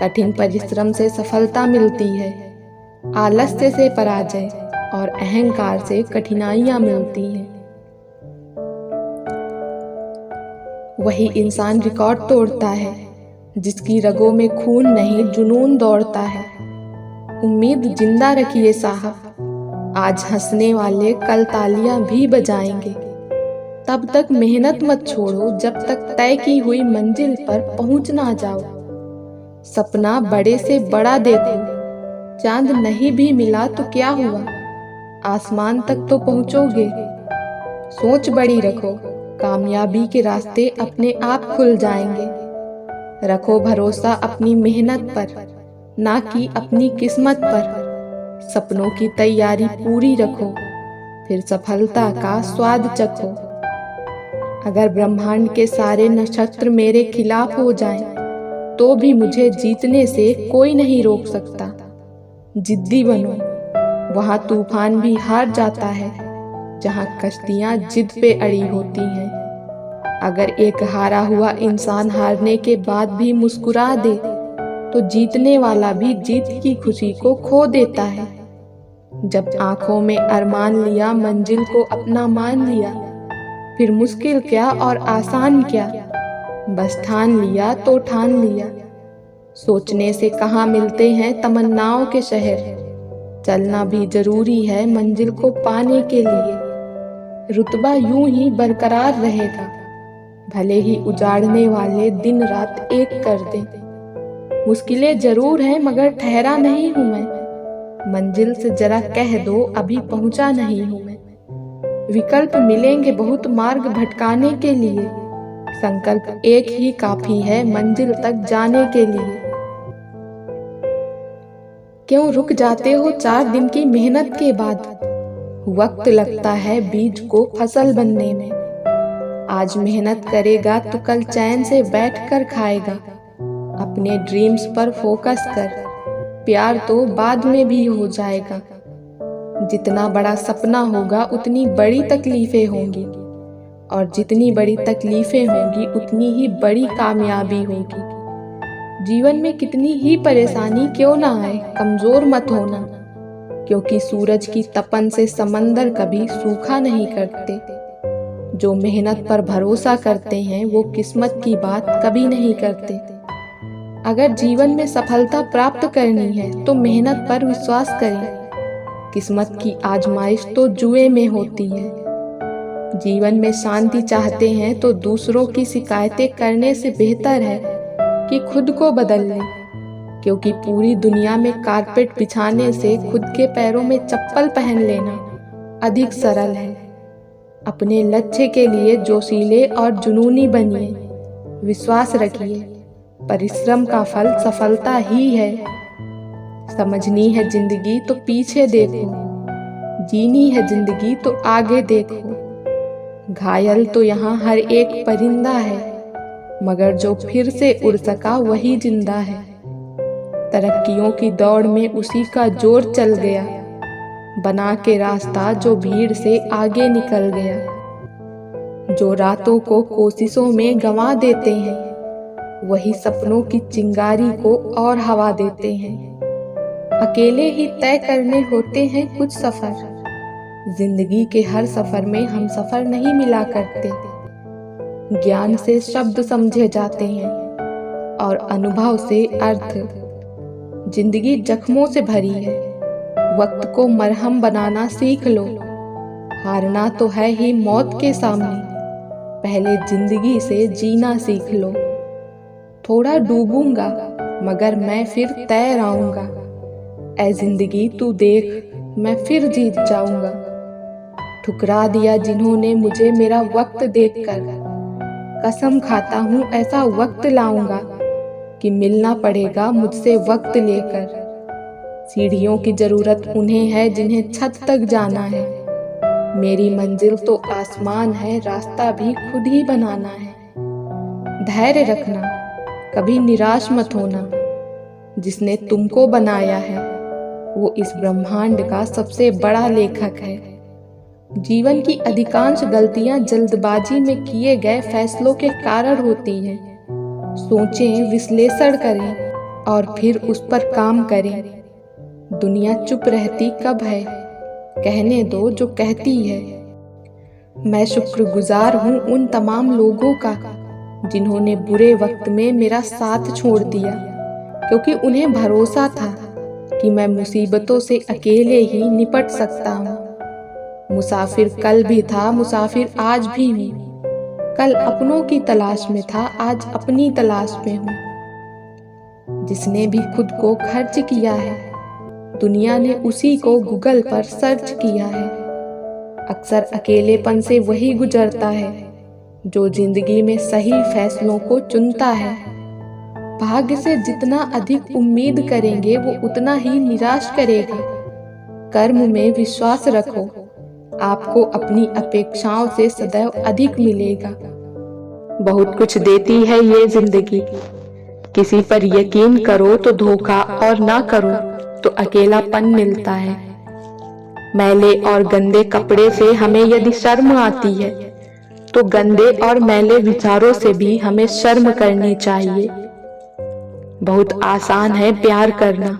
कठिन परिश्रम से सफलता मिलती है, आलस्य से पराजय और अहंकार से कठिनाइयां मिलती हैं। वही इंसान रिकॉर्ड तोड़ता है जिसकी रगों में खून नहीं जुनून दौड़ता है। उम्मीद जिंदा रखिए साहब, आज हंसने वाले कल तालियां भी बजाएंगे। तब तक मेहनत मत छोड़ो जब तक तय की हुई मंजिल पर पहुंच ना जाओ। सपना बड़े से बड़ा देखो, चांद नहीं भी मिला तो क्या हुआ, आसमान तक तो पहुंचोगे। सोच बड़ी रखो, कामयाबी के रास्ते अपने आप खुल जाएंगे। रखो भरोसा अपनी मेहनत पर, ना कि अपनी किस्मत पर। सपनों की तैयारी पूरी रखो, फिर सफलता का स्वाद चखो। अगर ब्रह्मांड के सारे नक्षत्र मेरे खिलाफ हो जाएं, तो भी मुझे जीतने से कोई नहीं रोक सकता। जिद्दी बनो, वहां तूफान भी हार जाता है जहां कश्तियां जिद पे अड़ी होती हैं। अगर एक हारा हुआ इंसान हारने के बाद भी मुस्कुरा दे, तो जीतने वाला भी जीत की खुशी को खो देता है। जब आंखों में अरमान लिया, मंजिल को अपना मान लिया, फिर मुश्किल क्या और आसान क्या, बस ठान लिया तो ठान लिया। सोचने से कहाँ मिलते हैं तमन्नाओं के शहर, चलना भी जरूरी है मंजिल को पाने के लिए। रुतबा यूं ही बरकरार रहेगा, भले ही उजाड़ने वाले दिन रात एक कर दें। मुश्किलें जरूर हैं मगर ठहरा नहीं हूं मैं, मंजिल से जरा कह दो अभी पहुंचा नहीं हूं मैं। विकल्प मिलेंगे बहुत मार्ग भटकाने के लिए, संकल्प एक ही काफी है मंजिल तक जाने के लिए। क्यों रुक जाते हो 4 दिन की मेहनत के बाद, वक्त लगता है बीज को फसल बनने में। आज मेहनत करेगा तो कल चैन से बैठकर खाएगा। अपने ड्रीम्स पर फोकस कर, प्यार तो बाद में भी हो जाएगा। जितना बड़ा सपना होगा उतनी बड़ी तकलीफें होंगी, और जितनी बड़ी तकलीफें होंगी उतनी ही बड़ी कामयाबी होगी। जीवन में कितनी ही परेशानी क्यों ना आए, कमजोर मत होना, क्योंकि सूरज की तपन से समंदर कभी सूखा नहीं करते। जो मेहनत पर भरोसा करते हैं वो किस्मत की बात कभी नहीं करते। अगर जीवन में सफलता प्राप्त करनी है तो मेहनत पर विश्वास करें। किस्मत की आजमाइश तो जुए में होती है। जीवन में शांति चाहते हैं तो दूसरों की शिकायतें करने से बेहतर है कि खुद को बदल लें, क्योंकि पूरी दुनिया में कारपेट बिछाने से खुद के पैरों में चप्पल पहन लेना अधिक सरल है। अपने लक्ष्य के लिए जोशीले और जुनूनी बनिए। विश्वास रखिए, परिश्रम का फल सफलता ही है। समझनी है जिंदगी तो पीछे देखो, जीनी है जिंदगी तो आगे देखो। घायल तो यहाँ हर एक परिंदा है, मगर जो फिर से उड़ सका वही जिंदा है। तरक्कियों की दौड़ में उसी का जोर चल गया, बना के रास्ता जो भीड़ से आगे निकल गया। जो रातों को कोशिशों में गंवा देते हैं, वही सपनों की चिंगारी को और हवा देते हैं। अकेले ही तय करने होते हैं कुछ सफर, जिंदगी के हर सफर में हम सफर नहीं मिला करते। ज्ञान से शब्द समझे जाते हैं और अनुभव से अर्थ। जिंदगी जख्मों से भरी है, वक्त को मरहम बनाना सीख लो। हारना तो है ही मौत के सामने, पहले जिंदगी से जीना सीख लो। थोड़ा डूबूंगा मगर मैं फिर तैर आऊंगा, ऐ जिंदगी तू देख मैं फिर जीत जाऊंगा। ठुकरा दिया जिन्होंने मुझे मेरा वक्त देखकर, कसम खाता हूँ ऐसा वक्त लाऊंगा कि मिलना पड़ेगा मुझसे वक्त लेकर। सीढ़ियों की जरूरत उन्हें है जिन्हें छत तक जाना है। मेरी मंजिल तो आसमान है, रास्ता भी खुद ही बनाना है। धैर्य रखना, कभी निराश मत होना। जिसने तुमको बनाया है वो इस ब्रह्मांड का सबसे बड़ा लेखक है। जीवन की अधिकांश गलतियां जल्दबाजी में किए गए फैसलों के कारण होती हैं। सोचें, विश्लेषण करें, और फिर उस पर काम करें। दुनिया चुप रहती कब है, कहने दो जो कहती है। मैं शुक्रगुजार हूँ उन तमाम लोगों का जिन्होंने बुरे वक्त में मेरा साथ छोड़ दिया, क्योंकि उन्हें भरोसा था कि मैं मुसीबतों से अकेले ही निपट सकता हूँ। मुसाफिर कल भी था, मुसाफिर आज भी हूँ। कल अपनों की तलाश में था, आज अपनी तलाश में हूँ। जिसने भी खुद को खर्च किया है, दुनिया ने उसी को गूगल पर सर्च किया है। अक्सर अकेलेपन से वही गुजरता है जो जिंदगी में सही फैसलों को चुनता है। भाग्य से जितना अधिक उम्मीद करेंगे वो उतना ही निराश करेगा। कर्म में विश्वास रखो, आपको अपनी अपेक्षाओं से सदैव अधिक मिलेगा। बहुत कुछ देती है ये जिंदगी, किसी पर यकीन करो तो धोखा और ना करो तो अकेलापन मिलता है। मैले और गंदे कपड़े से हमें यदि शर्म आती है तो गंदे और मैले विचारों से भी हमें शर्म करनी चाहिए। बहुत आसान है प्यार करना,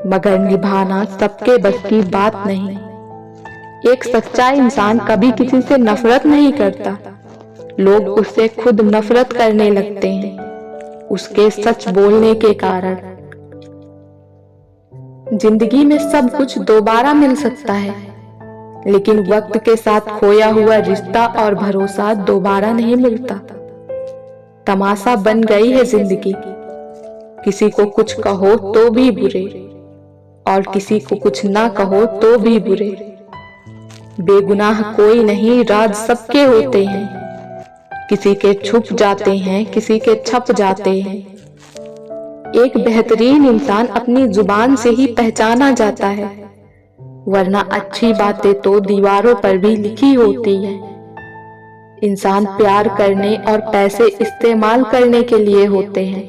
मगर निभाना सबके बस की बात नहीं। एक सच्चा इंसान कभी किसी से नफरत नहीं करता, लोग उससे खुद नफरत करने लगते हैं उसके सच बोलने के कारण। जिंदगी में सब कुछ दोबारा मिल सकता है, लेकिन वक्त के साथ खोया हुआ रिश्ता और भरोसा दोबारा नहीं मिलता। तमाशा बन गई है जिंदगी, किसी को कुछ कहो तो भी बुरे और किसी को कुछ ना कहो तो भी बुरे। बेगुनाह कोई नहीं, राज सबके होते हैं, किसी के छुप जाते हैं, किसी के छप जाते हैं। एक बेहतरीन इंसान अपनी जुबान से ही पहचाना जाता है, वरना अच्छी बातें तो दीवारों पर भी लिखी होती है। इंसान प्यार करने और पैसे इस्तेमाल करने के लिए होते हैं,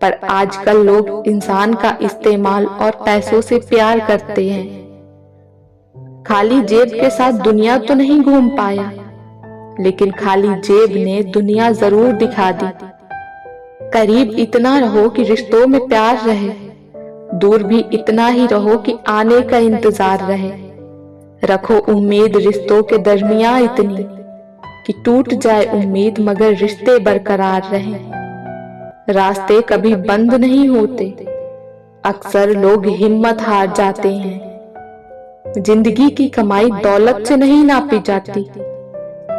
पर आजकल लोग इंसान का इस्तेमाल और पैसों से प्यार करते हैं। खाली जेब के साथ दुनिया तो नहीं घूम पाया, लेकिन खाली जेब ने दुनिया जरूर दिखा दी। करीब इतना रहो कि रिश्तों में प्यार रहे, दूर भी इतना ही रहो कि आने का इंतजार रहे। रखो उम्मीद रिश्तों के दरमियां इतनी कि टूट जाए उम्मीद मगर रिश्ते बरकरार रहे। रास्ते कभी बंद नहीं होते, अक्सर लोग हिम्मत हार जाते हैं। जिंदगी की कमाई दौलत से नहीं नापी जाती,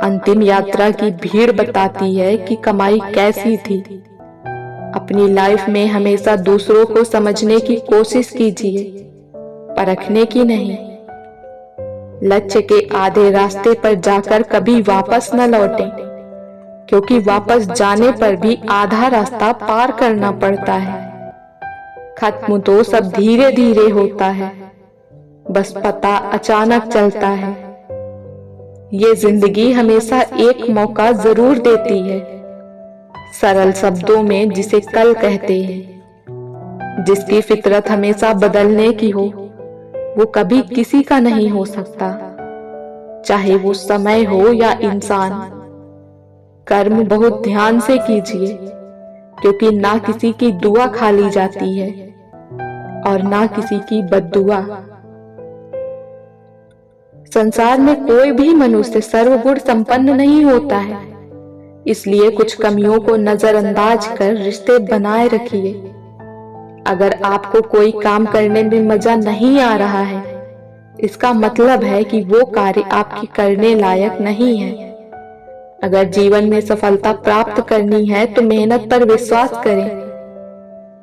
अंतिम यात्रा की भीड़ बताती है कि कमाई कैसी थी। अपनी लाइफ में हमेशा दूसरों को समझने की कोशिश कीजिए, परखने की नहीं। लक्ष्य के आधे रास्ते पर जाकर कभी वापस न लौटें, क्योंकि वापस जाने पर भी आधा रास्ता पार करना पड़ता है। खत्म तो सब धीरे धीरे होता है, बस पता अचानक चलता है। ये जिंदगी हमेशा एक मौका जरूर देती है, सरल शब्दों में जिसे कल कहते हैं। जिसकी फितरत हमेशा बदलने की हो, वो कभी किसी का नहीं हो सकता, चाहे वो समय हो या इंसान। कर्म बहुत ध्यान से कीजिए, क्योंकि ना किसी की दुआ खाली जाती है और ना किसी की बद्दुआ। संसार में कोई भी मनुष्य सर्वगुण संपन्न नहीं होता है, इसलिए कुछ कमियों को नजरअंदाज कर रिश्ते बनाए रखिए। अगर आपको कोई काम करने में मजा नहीं आ रहा है, इसका मतलब है कि वो कार्य आपके करने लायक नहीं है। अगर जीवन में सफलता प्राप्त करनी है तो मेहनत पर विश्वास करें।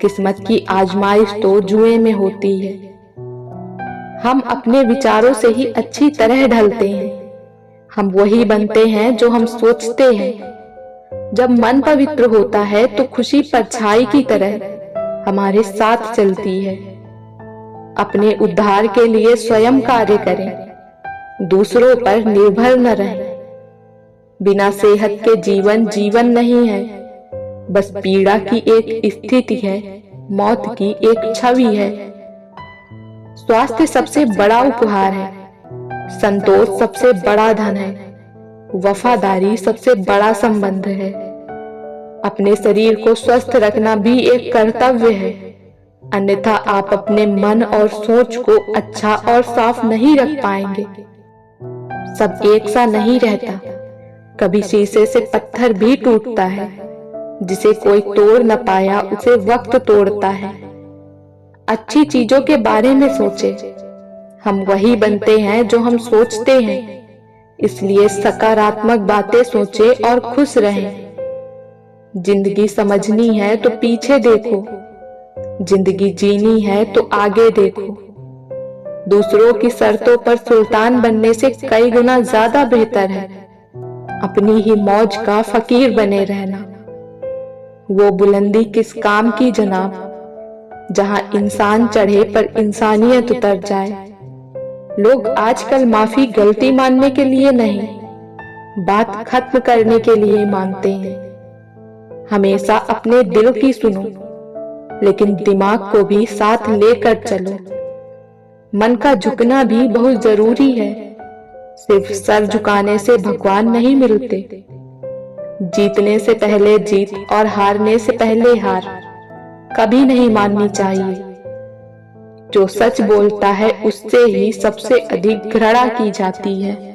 किस्मत की आजमाइश तो जुए में होती है। हम अपने विचारों से ही अच्छी तरह ढलते हैं। हम वही बनते हैं जो हम सोचते हैं। जब मन पवित्र होता है तो खुशी परछाई की तरह हमारे साथ चलती है। अपने उद्धार के लिए स्वयं कार्य करें, दूसरों पर निर्भर न रहें। बिना सेहत के जीवन जीवन नहीं है, बस पीड़ा की एक स्थिति है, मौत की एक छवि है। स्वास्थ्य सबसे बड़ा उपहार है, संतोष सबसे बड़ा धन है, वफादारी सबसे बड़ा संबंध है। अपने शरीर को स्वस्थ रखना भी एक कर्तव्य है, अन्यथा आप अपने मन और सोच को अच्छा और साफ नहीं रख पाएंगे। सब एक सा नहीं रहता, कभी शीशे से पत्थर भी टूटता है, जिसे कोई तोड़ न पाया उसे वक्त तोड़ता है। अच्छी चीजों के बारे में सोचे, हम वही बनते हैं जो हम सोचते हैं, इसलिए सकारात्मक बातें सोचे और खुश रहें। जिंदगी समझनी है तो पीछे देखो, जिंदगी जीनी है तो आगे देखो। दूसरों की शर्तों पर सुल्तान बनने से कई गुना ज्यादा बेहतर है अपनी ही मौज का फकीर बने रहना। वो बुलंदी किस काम की जनाब, जहां इंसान चढ़े पर इंसानियत उतर जाए। लोग आजकल माफी गलती मानने के लिए नहीं, बात खत्म करने के लिए मांगते हैं। हमेशा अपने दिल की सुनो, लेकिन दिमाग को भी साथ लेकर चलो। मन का झुकना भी बहुत जरूरी है, सिर्फ सर झुकाने से भगवान नहीं मिलते। जीतने से पहले जीत और हारने से पहले हार कभी नहीं माननी चाहिए। जो सच बोलता है उससे ही सबसे अधिक घृणा की जाती है।